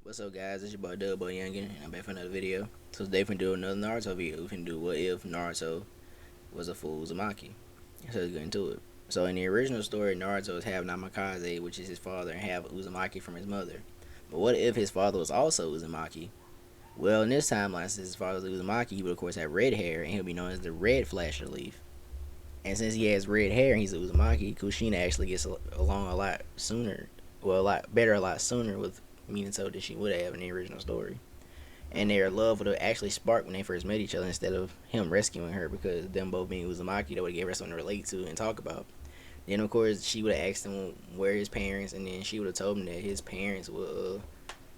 What's up, guys? It's your boy Dub Boy Youngin, and I'm back for another video. So today we finna do another Naruto video. We finna do what if Naruto was a full Uzumaki. So let's get into it. So in the original story, Naruto is half Namikaze, which is his father, and half Uzumaki from his mother. But what if his father was also Uzumaki? Well, in this timeline, since his father was Uzumaki, he would of course have red hair, and he'll be known as the Red Flasher Leaf. And since he has red hair and he's a Uzumaki, Kushina actually gets along a lot sooner, well, a lot better, a lot sooner with Minato than she would have in the original story. And their love would have actually sparked when they first met each other instead of him rescuing her, because them both being Uzumaki, that would have gave her something to relate to and talk about. Then of course she would have asked him where his parents, and then she would have told him that his parents would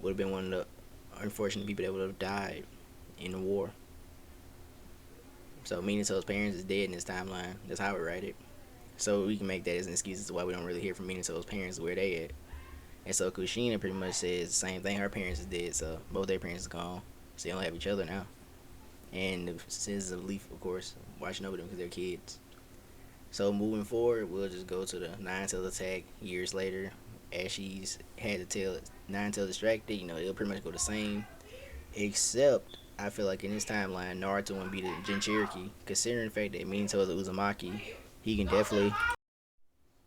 have been one of the unfortunate people that would have died in the war. So Minato's parents is dead in this timeline. That's how we write it. So we can make that as an excuse as to why we don't really hear from Minato's parents where they at. And so Kushina pretty much says the same thing. Her parents is dead, so both their parents is gone. So they don't have each other now. And the Citizens of Leaf, of course, watching over them because they're kids. So moving forward, we'll just go to the Nine Tails attack years later. As she's had the tail Nine Tails distracted, it'll pretty much go the same. Except I feel like in this timeline, Naruto wouldn't be the Jinchuriki, considering the fact that Minato is a Uzumaki. He can definitely.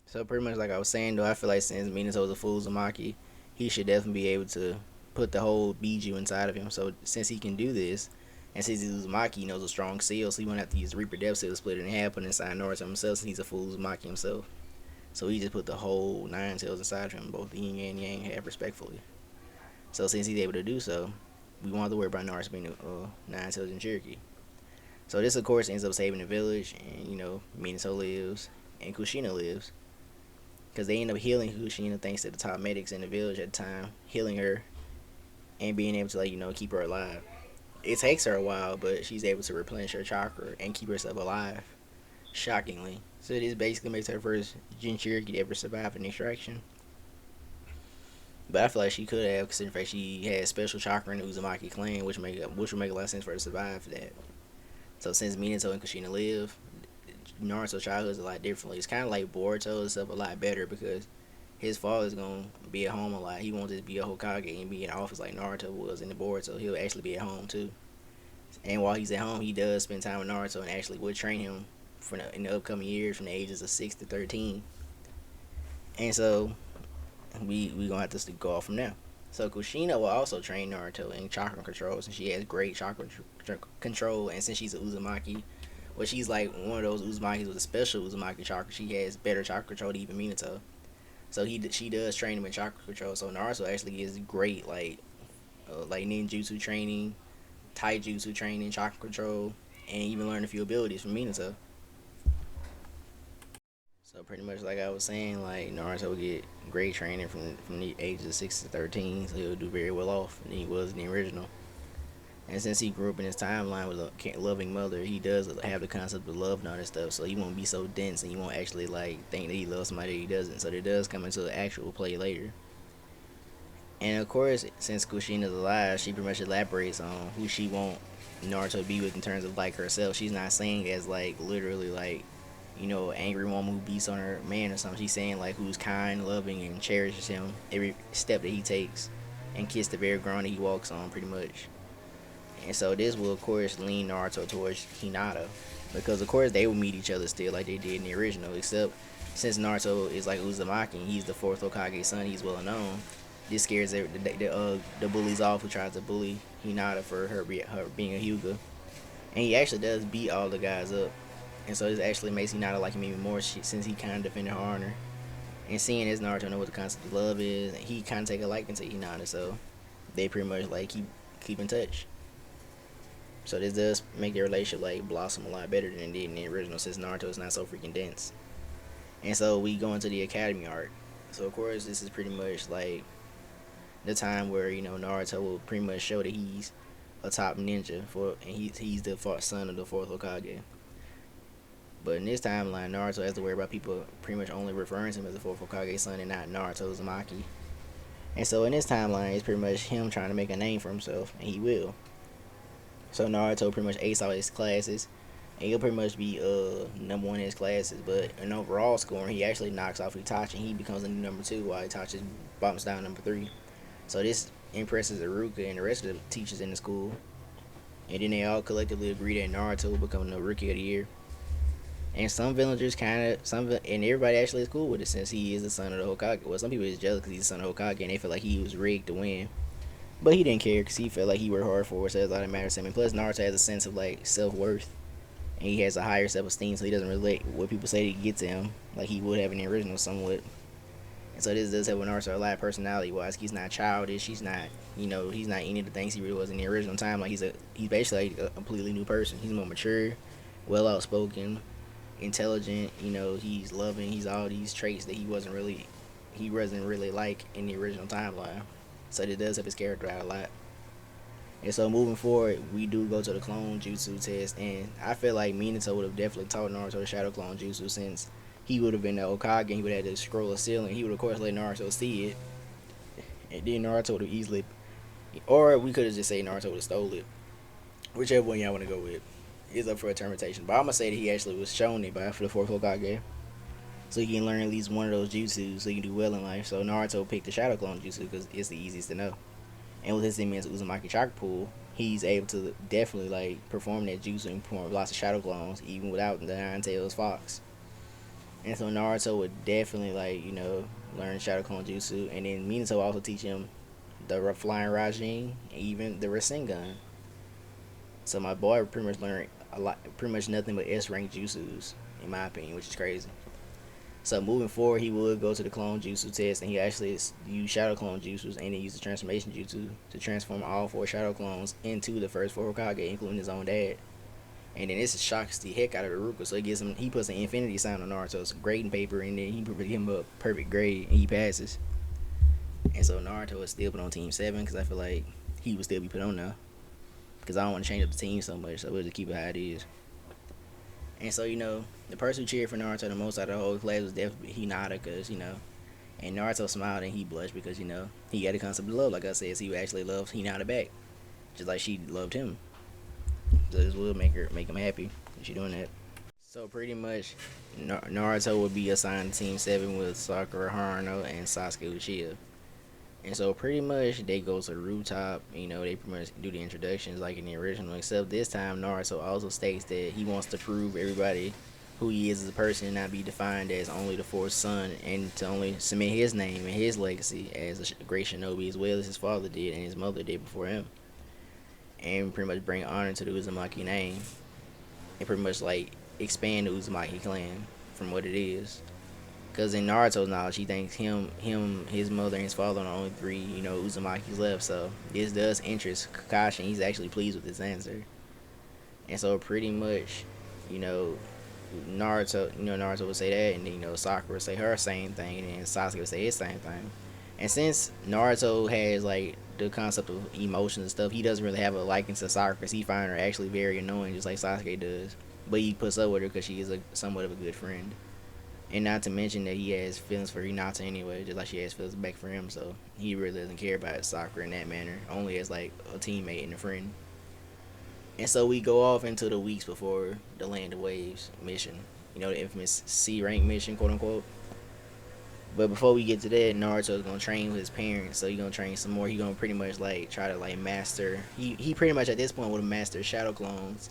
So pretty much like I was saying though, I feel like since Minato is a full Uzumaki, he should definitely be able to put the whole Biju inside of him. So since he can do this, and since he's Uzumaki, he knows a strong seal, so he won't have to use the Reaper Depth Seal to split it in half, put it inside Naruto himself, since he's a full Uzumaki himself. So he just put the whole Nine Tails inside of him, both yin and yang, half respectfully. So since he's able to do so, we won't have to worry about Naruto being Nine Tails and Cherokee. So this of course ends up saving the village, and Minato lives and Kushina lives, because they end up healing Kushina thanks to the top medics in the village at the time, healing her and being able to keep her alive. It takes her a while, but she's able to replenish her chakra and keep herself alive, shockingly. So this basically makes her first Jinchuriki to ever survive an extraction. But I feel like she could have, considering the fact she had special chakra in the Uzumaki clan, which would make a lot of sense for her to survive for that. So since Minato and Kushina live, Naruto's childhood is a lot differently. It's kind of like Boruto, except a lot better, because his father's gonna be at home a lot. He won't just be a Hokage and be in the office like Naruto was in the Boruto. He'll actually be at home too. And while he's at home, he does spend time with Naruto and actually would train him in the upcoming years from the ages of 6 to 13. And so we gonna have to go off from there. So Kushina will also train Naruto in chakra control, since she has great chakra control, and since she's a Uzumaki, well, she's like one of those Uzumakis with a special Uzumaki chakra. She has better chakra control than even Minato. So she does train him in chakra control. So Naruto actually gets great like ninjutsu training, taijutsu training, chakra control, and even learn a few abilities from Minato. So pretty much like I was saying, like Naruto would get great training from the ages of 6 to 13, so he'll do very well off than he was in the original. And since he grew up in his timeline with a loving mother, he does have the concept of love and all that stuff. So he won't be so dense, and he won't actually like think that he loves somebody that he doesn't. So that does come into the actual play later. And of course, since Kushina's alive, she pretty much elaborates on who she want Naruto to be with in terms of like herself. She's not saying as like literally like angry woman who beats on her man or something. She's saying like who's kind, loving, and cherishes him every step that he takes, and kiss the very ground that he walks on, pretty much. And so this will of course lean Naruto towards Hinata, because of course they will meet each other still like they did in the original, except since Naruto is like Uzumaki and he's the fourth Hokage's son, he's well known. This scares the bullies off who tries to bully Hinata for her being a Hyuga, and he actually does beat all the guys up. And so this actually makes Hinata like him even more, since he kind of defended her honor. And seeing as Naruto know what the concept of love is, he kind of take a liking to Hinata, so they pretty much like keep in touch. So this does make their relationship like blossom a lot better than it did in the original, since Naruto is not so freaking dense. And so we go into the academy arc. So of course this is pretty much like the time where Naruto will pretty much show that he's a top ninja and he's the son of the fourth Hokage. But in this timeline, Naruto has to worry about people pretty much only referring to him as the fourth Hokage son and not Naruto Uzumaki. And so in this timeline, it's pretty much him trying to make a name for himself, and he will. So Naruto pretty much ace all his classes, and he'll pretty much be number one in his classes. But in overall scoring, he actually knocks off Itachi, and he becomes a new number two, while Itachi bumps down number three. So this impresses Iruka and the rest of the teachers in the school. And then they all collectively agree that Naruto will become the Rookie of the Year. And some villagers kind of, and everybody actually is cool with it since he is the son of the Hokage. Well, some people is jealous because he's the son of Hokage and they feel like he was rigged to win. But he didn't care because he felt like he worked hard for it, so that's all that matters to him. And plus, Naruto has a sense of like self worth, and he has a higher self esteem, so he doesn't relate what people say to get to him like he would have in the original somewhat. And so this does help with Naruto a lot personality wise. He's not childish. He's not, he's not any of the things he really was in the original time. Like he's basically like a completely new person. He's more mature, well outspoken, intelligent. He's loving. He's all these traits that he wasn't really like in the original timeline. So it does help his character out a lot. And so moving forward, we do go to the clone jutsu test, and I feel like Minato would have definitely taught Naruto the shadow clone jutsu since he would have been the Hokage and he would have had to scroll a ceiling. He would of course let Naruto see it, and then Naruto would have easily, or we could have just say Naruto would have stole it. Whichever one y'all want to go with is up for interpretation. But I'm gonna say that he actually was shown it by for the fourth Hokage, so he can learn at least one of those jutsus so he can do well in life. So Naruto picked the shadow clone jutsu because it's the easiest to know. And with his immense Uzumaki chakra pool, he's able to definitely like perform that jutsu and perform lots of shadow clones even without the Nine Tails Fox. And so Naruto would definitely learn shadow clone jutsu, and then Minato also teach him the flying Rajin, and even the Rasengan. So my boy pretty much learned a lot, pretty much nothing but S rank jutsus, in my opinion, which is crazy. So moving forward, he would go to the clone jutsu test, and he actually use shadow clone jutsus, and then use the transformation jutsu to transform all four shadow clones into the first four Hokage, including his own dad. And then this shocks the heck out of Iruka, so he puts an infinity sign on Naruto's grading paper, and then he give him a perfect grade, and he passes. And so Naruto is still put on Team 7, because I feel like he would still be put on now, because I don't want to change up the team so much, so we'll just keep it how it is. And so, the person who cheered for Naruto the most out of the whole class was definitely Hinata, because, and Naruto smiled and he blushed because, he got the concept of love, like I said, so he actually loves Hinata back, just like she loved him. So this will make him happy if she's doing that. So pretty much, Naruto would be assigned to Team 7 with Sakura Haruno and Sasuke Uchiha. And so pretty much they go to the rooftop, they pretty much do the introductions like in the original, except this time Naruto also states that he wants to prove everybody who he is as a person and not be defined as only the fourth son, and to only cement his name and his legacy as a great shinobi as well as his father did and his mother did before him. And pretty much bring honor to the Uzumaki name and pretty much like expand the Uzumaki clan from what it is. Because in Naruto's knowledge, he thinks his mother, and his father are the only three, Uzumakis left. So this does interest Kakashi, and he's actually pleased with this answer. And so pretty much, you know, Naruto would say that, and then, Sakura would say her same thing, and then Sasuke would say his same thing. And since Naruto has like the concept of emotions and stuff, he doesn't really have a liking to Sakura because he finds her actually very annoying, just like Sasuke does. But he puts up with her because she is somewhat of a good friend. And not to mention that he has feelings for Hinata anyway, just like she has feelings back for him. So he really doesn't care about Sakura in that manner, only as like a teammate and a friend. And so we go off into the weeks before the Land of Waves mission, the infamous C rank mission, quote unquote. But before we get to that, Naruto's gonna train with his parents, so he's gonna train some more. He's gonna pretty much like try to like master. He pretty much at this point would have mastered shadow clones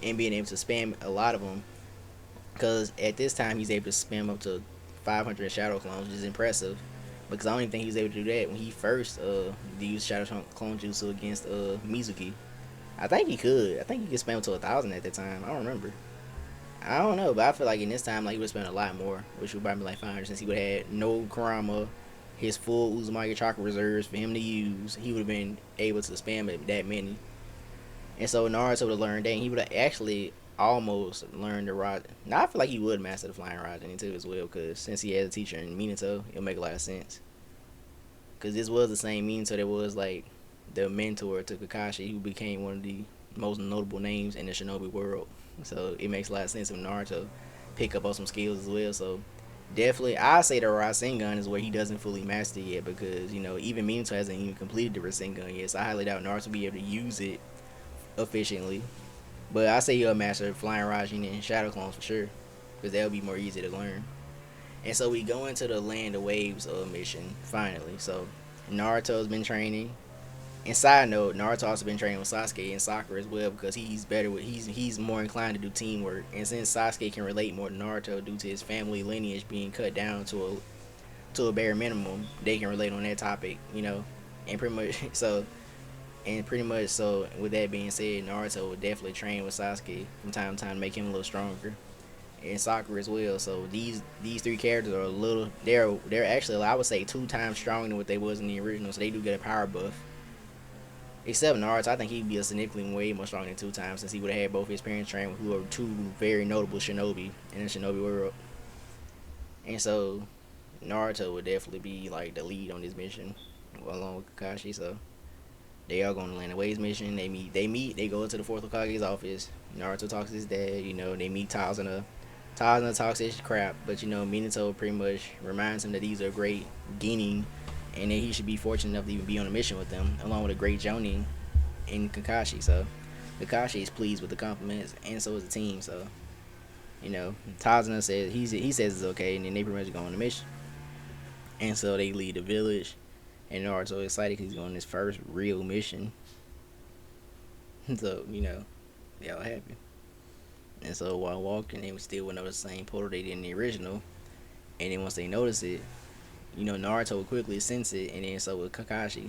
and being able to spam a lot of them. Because at this time he's able to spam up to 500 shadow clones, which is impressive. Because I don't even think he was able to do that when he first used shadow clone jutsu against Mizuki. I think he could. I think he could spam to 1,000 at that time. I don't remember. I don't know, but I feel like in this time, like he would spend a lot more, which would probably be like 500, since he would have had no Kurama, his full Uzumaki chakra reserves for him to use. He would have been able to spam it that many. And so Naruto would have learned that, and he would have actually almost learned the Rasen. Now I feel like he would master the flying Rasen too as well, because since he has a teacher in Minato, it'll make a lot of sense. Because this was the same Minato that was like the mentor to Kakashi, who became one of the most notable names in the shinobi world. So it makes a lot of sense when Naruto pick up on some skills as well. So definitely, I say the Rasengan is where he doesn't fully master yet, because even Minato hasn't even completed the Rasengan yet. So I highly doubt Naruto will be able to use it efficiently. But I say he'll master Flying Rajin and Shadow Clones for sure, because that'll be more easy to learn. And so we go into the Land of Waves mission finally. So Naruto's been training. And side note, Naruto also been training with Sasuke in soccer as well because he's better with he's more inclined to do teamwork. And since Sasuke can relate more to Naruto due to his family lineage being cut down to a bare minimum, they can relate on that topic, you know. And pretty much so with that being said, Naruto would definitely train with Sasuke from time to time to make him a little stronger. In soccer as well. So these three characters are a little they're actually I would say 2 times stronger than what they was in the original. So they do get a power buff. Except Naruto, I think he'd be a significantly way more stronger than 2 times since he would have had both his parents train who are two very notable shinobi in the shinobi world. And so Naruto would definitely be like the lead on this mission along with Kakashi. So they are going to land Wade's mission. They go to the fourth Hokage's office. Naruto talks to his dad. You know, they meet Tazuna. Tazuna talks his crap, but you know, Minato pretty much reminds him that these are great genin, and that he should be fortunate enough to even be on a mission with them, along with a great Jonin and Kakashi. So Kakashi is pleased with the compliments, and so is the team. So you know, Tazuna says he says it's okay, and then they pretty much go on the mission. And so they leave the village, and Naruto excited because he's going on his first real mission. So you know, they all happy. And so while walking, they still went over the same portal they did in the original. And then once they notice it, you know, Naruto would quickly sense it, and then so would Kakashi.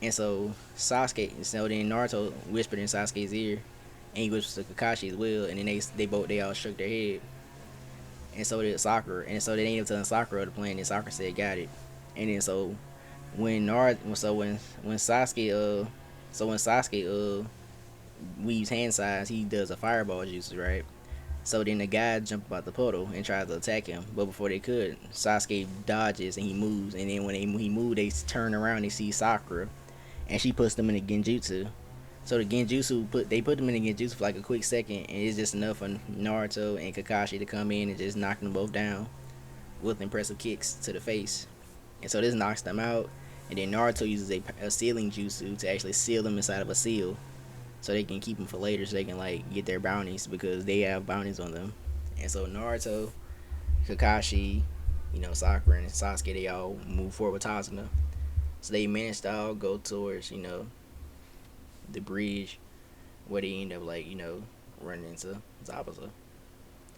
And so Sasuke, so then Naruto whispered in Sasuke's ear, and he whispered to Kakashi as well. And then they all shook their head. And so did Sakura. And so they ended up telling Sakura the plan, and Sakura said, "Got it." And then so when Naruto, so when Sasuke weaves hand signs, he does a fireball juice, right? So then the guy jump out the puddle and tries to attack him, but before they could, Sasuke dodges and he moves. And then when he move, they turn around. They see Sakura, and she puts them in a genjutsu. So the genjutsu they put them in a genjutsu for like a quick second, and it's just enough for Naruto and Kakashi to come in and just knock them both down with impressive kicks to the face. And so this knocks them out. And then Naruto uses a sealing jutsu to actually seal them inside of a seal, so they can keep them for later, so they can like get their bounties because they have bounties on them. And so Naruto, Kakashi, you know, Sakura and Sasuke, they all move forward with Tazuna. So they managed to all go towards, you know, the bridge where they end up like, you know, running into Zabuza.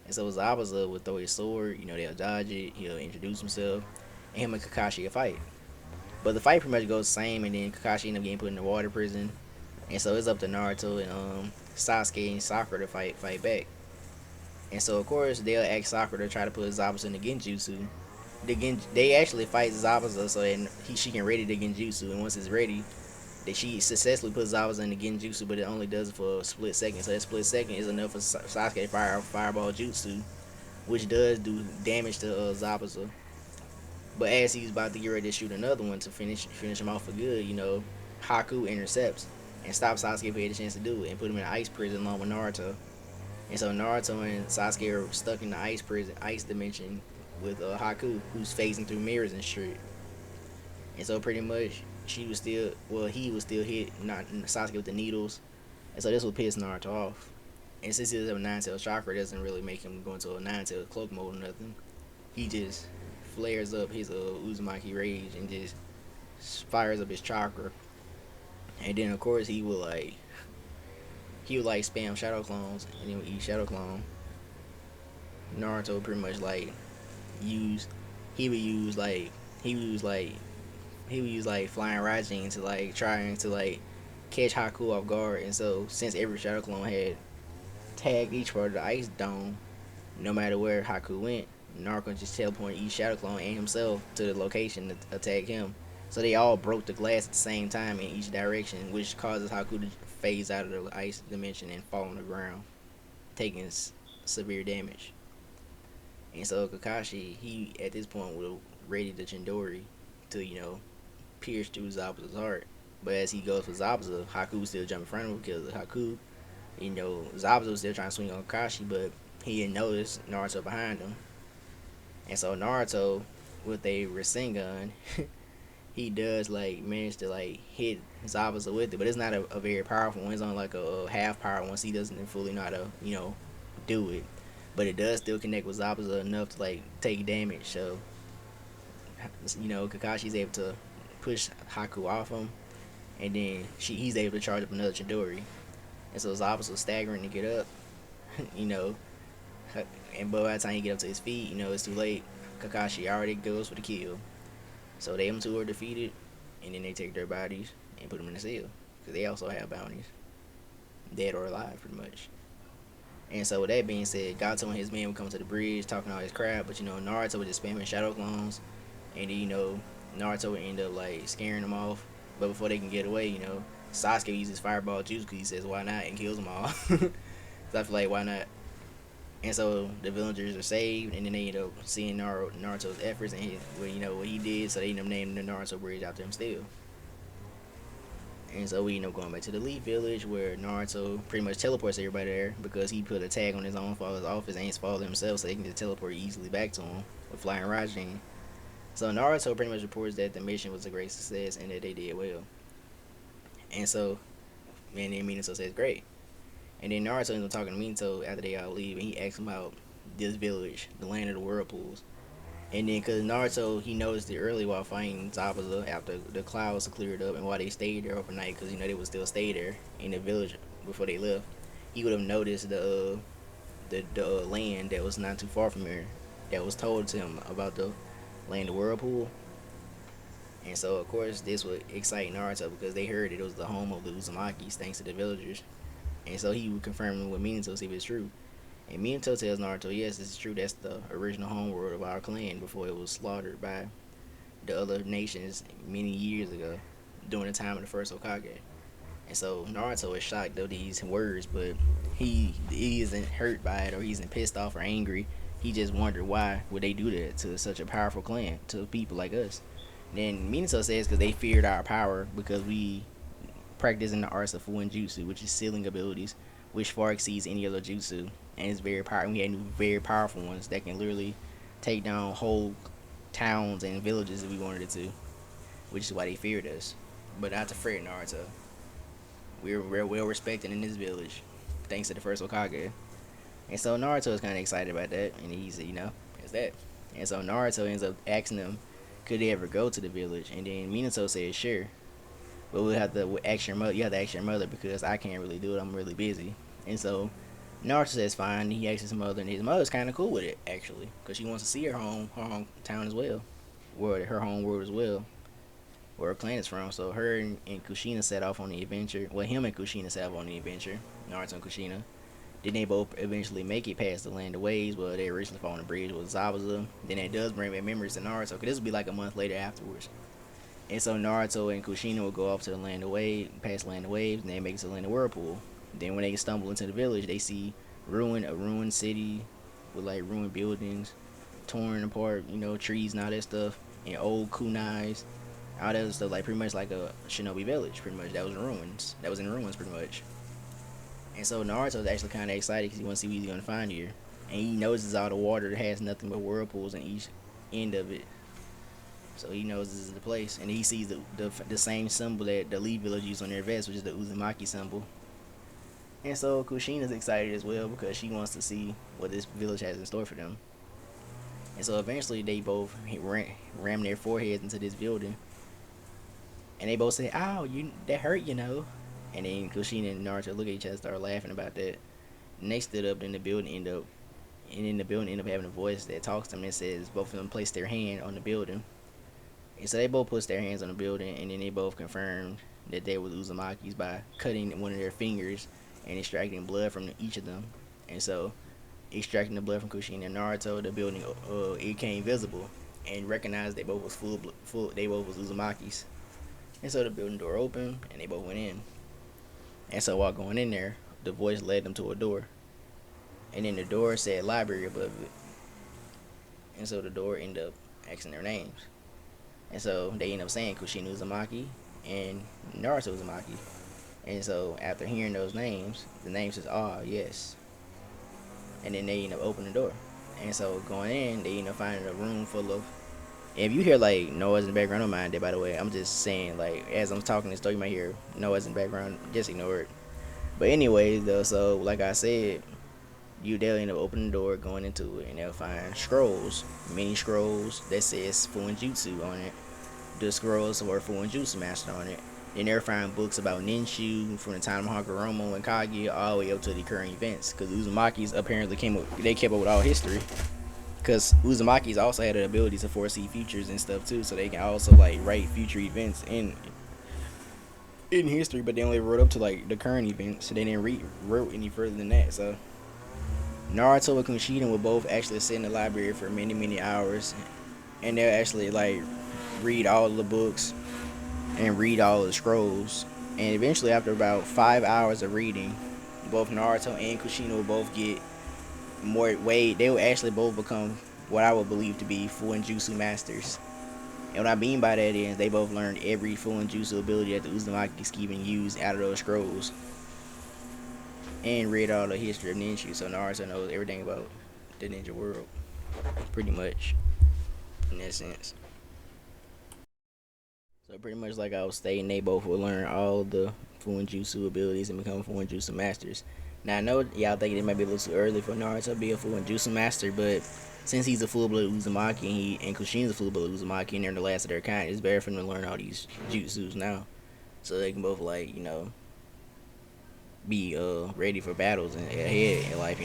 And so Zabuza would throw his sword, you know, they'll dodge it, he'll introduce himself, and him and Kakashi will fight. But the fight pretty much goes the same, and then Kakashi end up getting put in the water prison. And so it's up to Naruto and Sasuke and Sakura to fight back. And so of course they'll ask Sakura to try to put Zabuza in the Genjutsu. They actually fight Zabuza so that she can ready the Genjutsu, and once it's ready, that she successfully puts Zabuza in the Genjutsu, but it only does it for a split second. So that split second is enough for Sasuke to fire a fireball jutsu, which does do damage to Zabuza. But as he's about to get ready to shoot another one to finish him off for good, you know, Haku intercepts and stops Sasuke if he had a chance to do it, and put him in an ice prison along with Naruto. And so Naruto and Sasuke are stuck in the ice dimension with Haku, who's phasing through mirrors and shit. And so pretty much he was still hit not Sasuke with the needles, and so this will piss Naruto off. And since he doesn't have a nine-tailed chakra, it doesn't really make him go into a nine-tailed cloak mode or nothing. He just flares up his Uzumaki rage and just fires up his chakra. And then of course he would spam shadow clones, and then would eat shadow clone. Naruto pretty much like use he would use like he would use like he would use like flying Raijin to like trying to like catch Haku off guard. And so since every shadow clone had tagged each part of the ice dome, no matter where Haku went, Naruto just teleported each shadow clone and himself to the location to attack him. So they all broke the glass at the same time in each direction, which causes Haku to phase out of the ice dimension and fall on the ground, taking severe damage. And so Kakashi, he at this point will ready the Chidori to, you know, pierce through Zabuza's heart. But as he goes for Zabuza, Haku still jump in front of him because Haku, you know, Zabuza was still trying to swing on Kakashi, but he didn't notice Naruto behind him. And so Naruto, with a Rasengan, he does like manage to like hit Zabuza with it, but it's not a very powerful one. It's on like a half power once he doesn't fully know how to, you know, do it. But it does still connect with Zabuza enough to like take damage. So, you know, Kakashi's able to push Haku off him, and then he's able to charge up another Chidori. And so Zabuza was staggering to get up, you know, and by the time he get up to his feet, it's too late. Kakashi already goes for the kill. So them two are defeated, and then they take their bodies and put them in the cell because they also have bounties, dead or alive, pretty much. And so with that being said, Gato and his men would come to the bridge talking all his crap, but Naruto would just spamming shadow clones, and then Naruto would end up like scaring them off. But before they can get away, Sasuke uses fireball juice because he says why not and kills them all. So I feel like why not? And so the villagers are saved, and then they end up seeing Naruto's efforts and what he did, so they end up naming the Naruto Bridge after him still. And so we end up going back to the Leaf Village where Naruto pretty much teleports everybody there because he put a tag on his own father's office and his father himself, so they can just teleport easily back to him with Flying Raijin. So Naruto pretty much reports that the mission was a great success and that they did well. And so, and then Minato says great. And then Naruto ends up talking to Minato after they all leave, and he asks him about this village, the land of the whirlpools. And then, because Naruto, he noticed it early while fighting Zabuza after the clouds cleared up and while they stayed there overnight, because, they would still stay there in the village before they left. He would have noticed the land that was not too far from here that was told to him about the land of Whirlpool. And so, of course, this would excite Naruto because they heard it was the home of the Uzumakis thanks to the villagers. And so he would confirm with Minato to see if it's true. And Minato tells Naruto, yes, this is true. That's the original homeworld of our clan before it was slaughtered by the other nations many years ago during the time of the first Hokage. And so Naruto is shocked of these words, but he isn't hurt by it or he isn't pissed off or angry. He just wondered why would they do that to such a powerful clan, to people like us. Then Minato says because they feared our power because we practice in the arts of Fuinjutsu, which is sealing abilities, which far exceeds any other jutsu, and it's very powerful. We had very powerful ones that can literally take down whole towns and villages if we wanted it to, which is why they feared us. But not to fret, Naruto. We're well respected in this village, thanks to the first Hokage. And so Naruto is kind of excited about that, and he said, it's that. And so Naruto ends up asking them, could they ever go to the village? And then Minato says, sure. But we'll have to ask your mother. You have to ask your mother because I can't really do it. I'm really busy. And so Naruto says fine. He asks his mother, and his mother's kind of cool with it actually, because she wants to see her hometown as well, where her home world as well, where her clan is from. So her and Kushina set off on the adventure. Well, him and Kushina set off on the adventure. Naruto and Kushina. Then they both eventually make it past the land of waves. Well, they originally fought on the bridge with Zabuza. Then that does bring back memories to Naruto, because this will be like a month later afterwards. And so Naruto and Kushina will go off to the land of waves, past the land of waves, and they make it to the land of whirlpool. Then when they stumble into the village, they see a ruined city with like ruined buildings, torn apart, trees and all that stuff, and old kunais, all that stuff, like pretty much like a shinobi village, pretty much. That was in ruins. Pretty much. And so Naruto's actually kind of excited because he wants to see what he's going to find here. And he notices all the water that has nothing but whirlpools in each end of it. So he knows this is the place, and he sees the same symbol that the Leaf Village used on their vest, which is the Uzumaki symbol. And so Kushina's excited as well because she wants to see what this village has in store for them. And so eventually they both ram their foreheads into this building, and they both say, "Ow, that hurt, And then Kushina and Naruto look at each other, start laughing about that. And they stood up, and the building end up having a voice that talks to them and says both of them place their hand on the building. And so they both put their hands on the building, and then they both confirmed that they were Uzumakis by cutting one of their fingers and extracting blood from each of them. And so, extracting the blood from Kushina and Naruto, the building it became visible and recognized they both was they both was Uzumakis. And so the building door opened, and they both went in. And so while going in there, the voice led them to a door, and then the door said library above it. And so the door ended up asking their names. And so they end up saying Kushina Uzumaki and Naruto Uzumaki. And so after hearing those names, the name says, yes. And then they end up opening the door. And so going in, they end up finding a room full of... If you hear like noise in the background, don't mind that, by the way. I'm just saying, like, as I'm talking this story, you might hear noise in the background. Just ignore it. But anyways, though, so like I said, they'll end up opening the door, going into it, and they'll find scrolls, many scrolls that says Fuinjutsu on it. The scrolls were Fuinjutsu master on it. They never find books about Ninshu from the time of Hagoromo and Kage all the way up to the current events. Because Uzumaki's apparently they kept up with all history. Because Uzumaki's also had the ability to foresee futures and stuff too, so they can also like write future events in history, but they only wrote up to like the current events, so they didn't wrote any further than that. So Naruto and Kushina will both actually sit in the library for many hours, and they'll actually like read all of the books and read all of the scrolls. And eventually, after about 5 hours of reading, both Naruto and Kushina will both get more weight. They will actually both become what I would believe to be full jutsu masters. And what I mean by that is they both learned every full jutsu ability that the Uzumaki can even use out of those scrolls, and read all the history of ninja. So Naruto knows everything about the ninja world, pretty much, in that sense. So pretty much like I was stating, they both will learn all the Fuinjutsu abilities and become Fuinjutsu masters. Now I know y'all think it might be a little too early for Naruto to be a Fuinjutsu master, but since he's a full-blooded Uzumaki and Kushina's a full-blooded Uzumaki and they're the last of their kind, it's better for them to learn all these jutsus now, so they can both like be ready for battles and ahead in life,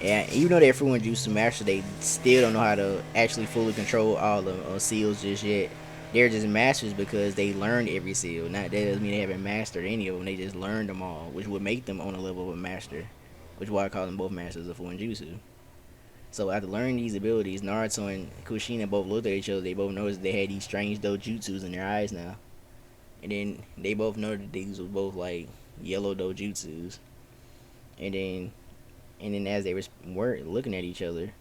And even though they're fluent jutsu masters, they still don't know how to actually fully control all the seals just yet. They're just masters because they learned every seal. Not that doesn't mean they haven't mastered any of them. They just learned them all, which would make them on a level of a master, which is why I call them both masters of fluent jutsu. So after learning these abilities, Naruto and Kushina both looked at each other. They both noticed they had these strange dojutsus in their eyes now, and then they both noted that these were both like yellow dojutsus. And then as they were looking at each other,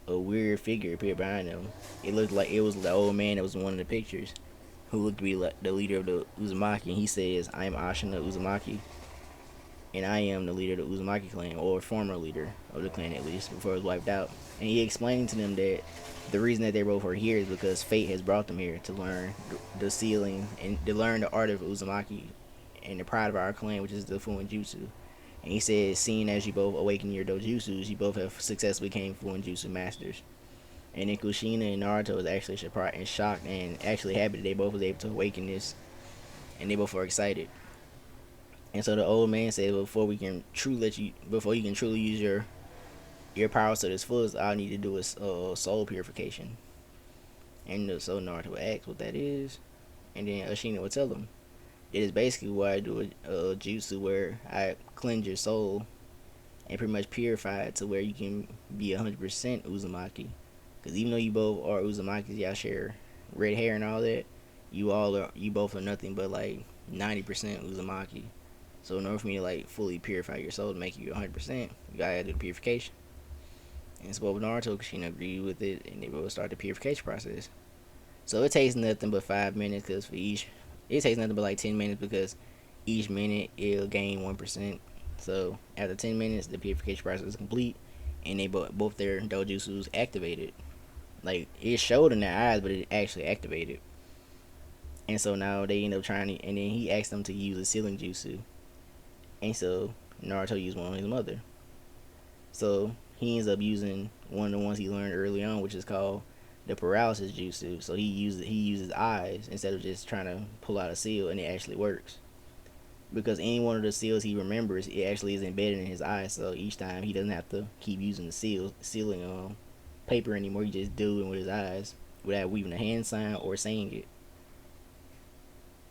a weird figure appeared behind them. It looked like it was the old man that was in one of the pictures, who looked to be like the leader of the Uzumaki. And he says, "I am Ashina Uzumaki, and I am the leader of the Uzumaki clan, or former leader of the clan at least, before it was wiped out." And he explained to them that the reason that they both are here is because fate has brought them here to learn the sealing and to learn the art of Uzumaki and the pride of our clan, which is the Fuinjutsu. And he said, seeing as you both awaken your dojutsus, you both have successfully became Fuinjutsu masters. And then Kushina and Naruto was actually surprised and shocked and actually happy that they both was able to awaken this, and they both were excited. And so the old man said, before you can truly use your powers to its fullest, all I need to do is soul purification. And so Naruto would ask what that is, and then Ashina would tell him, it is basically why I do a jutsu where I cleanse your soul and pretty much purify it to where you can be 100% Uzumaki. Because even though you both are Uzumakis, y'all share red hair and all that, you both are nothing but like 90% Uzumaki. So in order for me to like fully purify your soul to make you 100%, you gotta do the purification. And so both Naruto and Kushina agreed with it, and they both start the purification process. So it takes nothing but 5 minutes, because it takes nothing but like 10 minutes, because each minute it'll gain 1%. So after 10 minutes, the purification process is complete, and they both their dojutsus activated. Like it showed in their eyes, but it actually activated. And so now they end up trying to, and then he asked them to use a sealing jutsu, and so Naruto used one on his mother. So he ends up using one of the ones he learned early on, which is called the paralysis jutsu. So he uses eyes instead of just trying to pull out a seal, and it actually works. Because any one of the seals he remembers, it actually is embedded in his eyes. So each time he doesn't have to keep using the sealing paper anymore. He just do it with his eyes without weaving a hand sign or saying it.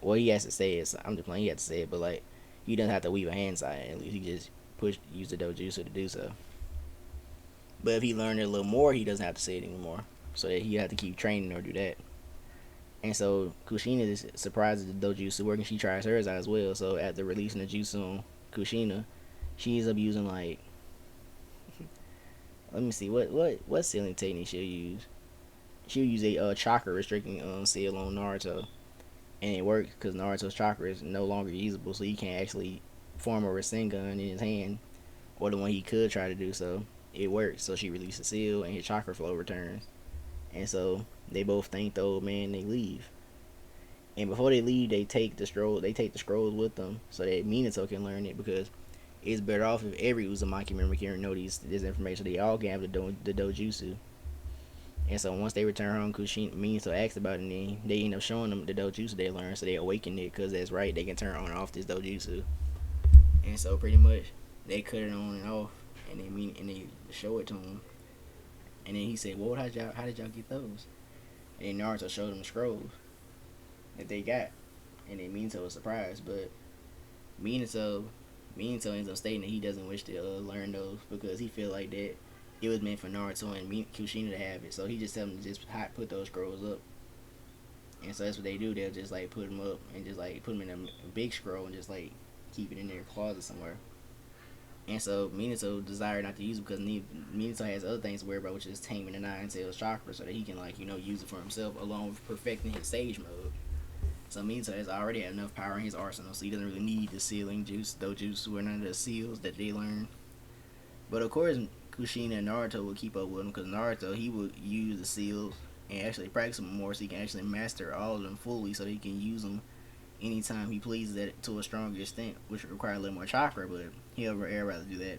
Well, he has to say it. So I'm just playing. He has to say it, but like he doesn't have to weave a hand sign. At least he just use the dojutsu to do so. But if he learned it a little more, he doesn't have to say it anymore. So that he have to keep training or do that. And so Kushina is surprised at the dojutsu working. She tries hers out as well. So after releasing the jutsu on Kushina, she ends up using like, let me see, what sealing technique she'll use. She'll use a chakra restricting seal on Naruto, and it works because Naruto's chakra is no longer usable, so he can't actually form a Rasengan in his hand, or the one he could try to do. So it works. So she releases the seal, and his chakra flow returns. And so they both thank the old man. And they leave. And before they leave, they take the scrolls with them so that Minato can learn it, because it's better off if every Uzumaki member can know this information. They all can have the dojutsu. And so once they return home, Kushina Minato asked about it, and then they end up showing them the dojutsu they learned, so they awaken it because that's right, they can turn on and off this dojutsu. And so pretty much they cut it on and off, and they show it to him. And then he said, "Well, how did y'all get those?" And then Naruto showed him the scrolls that they got, and then Minato was surprised, but Minato Minato ends up stating that he doesn't wish to learn those because he feel like that it was meant for Naruto and Kushina to have it. So he just tell them to just put those scrolls up. And so that's what they do. They'll just like put them up and just like put them in a big scroll and just like keep it in their closet somewhere. And so Minato desired not to use it because Minato has other things to worry about, which is taming the nine tails chakra, so that he can like use it for himself along with perfecting his sage mode. So Minato has already had enough power in his arsenal, so he doesn't really need the sealing juice, dojutsu, or none of the seals that they learn. But of course, Kushina and Naruto will keep up with him because Naruto he will use the seals and actually practice them more, so he can actually master all of them fully, so that he can use them anytime he pleases it to a stronger extent, which would require a little more chakra, but he'll rather do that.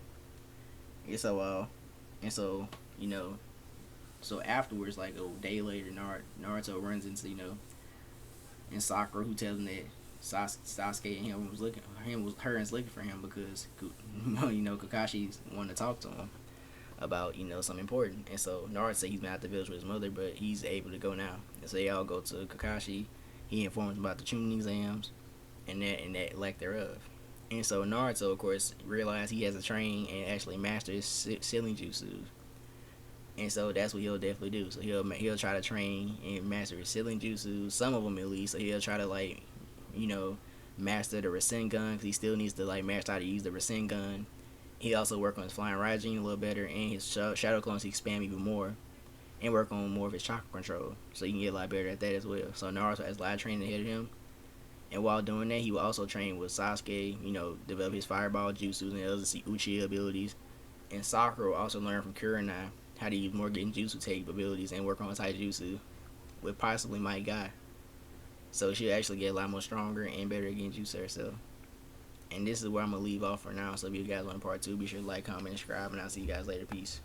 And so you know, so afterwards, like a day later, Naruto runs into and Sakura, who tells him that Sasuke and him was looking, her is looking for him because Kakashi wanted to talk to him about something important. And so Naruto said he's been out the village with his mother, but he's able to go now. And so they all go to Kakashi. He informs him about the Chunin exams and that lack thereof. And so Naruto, of course, realized he has to train and actually master his sealing jutsu. And so that's what he'll definitely do. So he'll try to train and master his sealing jutsu, some of them at least. So he'll try to master the Rasengan because he still needs to master how to use the Rasengan. He also work on his flying Raijin a little better, and his shadow clones he expand even more, and work on more of his chakra control, so he can get a lot better at that as well. So Naruto has a lot of training ahead of him, and while doing that, he will also train with Sasuke, develop his fireball jutsus and other Uchiha abilities. And Sakura will also learn from Kurenai how to use more genjutsu capabilities and work on taijutsu with possibly Might Guy. So she'll actually get a lot more stronger and better at genjutsu herself. And this is where I'm going to leave off for now. So if you guys want part 2, be sure to like, comment, and subscribe, and I'll see you guys later. Peace.